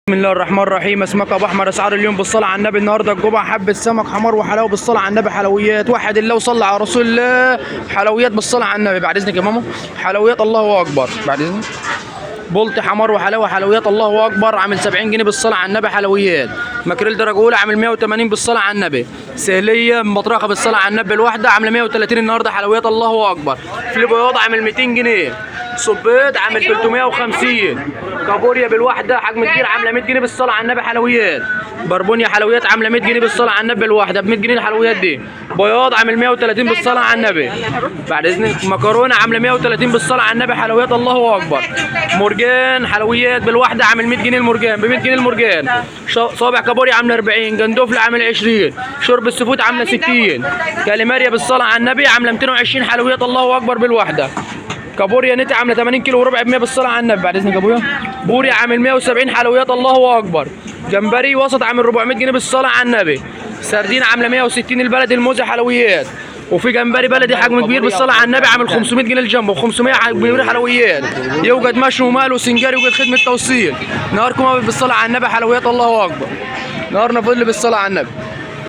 بسم الله الرحمن الرحيم. اسمك ابو احمد. اسعار اليوم بالصلاه على النبي. النهارده الجمعه حبه سمك حمار وحلاوه بالصلاه على النبي. حلويات وحد الله وصلى على رسول الله. حلويات بالصلاه على النبي. بعد اذنك يا ماما. حلويات الله اكبر. بعد اذنك. بولت حمار وحلاوه. حلويات الله اكبر. عامل 70 جنيه بالصلاه على النبي. حلويات. ماكريل درجه اولى عامل 180 بالصلاه على النبي. سهليه مطرقه بالصلاه على النبي الواحده عامله 130 النهارده. حلويات الله اكبر. فيلي بياض عامل 200 جنيه. صبيت عامل 350. كابوريا بالواحده حجم كبير عامله 100 جنيه بالصلاه على النبي. حلويات. بربونيا حلويات عامله 100 جنيه بالصلاه على النبي الواحده ب 100 جنيه. الحلويات دي بياض عامل 130 بالصلاه على النبي. بعد اذنك مكرونه عامله 130 بالصلاه على النبي. حلويات الله اكبر. مرجان حلويات بالواحده عامل 100 جنيه. المرجان ب 100 جنيه. المرجان صابع كابوريا عامله 40. جندوفل عامل 20. شرب السفوت عامله 60. كاليماريا بالصلاه على النبي عامله 220. حلويات الله اكبر بالواحده. كابوريا نتي عامله 80 كيلو وربع ب 100 بالصلاه على النبي. بعد اذنك يا ابويا. بوري عامل 170. حلويات الله اكبر. جمبري وسط عامل 400 جنيه بالصلاه على النبي. سردين عامله 160. البلدي الموزه. حلويات. وفي جمبري بلدي حجم كبير بالصلاه على النبي عامل 500 جنيه الجنب و500 حجم كبير. حلويات. يوجد مشوي ومقل وسنجاري. يوجد خدمه توصيل. نهاركم بالصلاه على النبي. حلويات الله اكبر. نهارنا فل بالصلاه على النبي.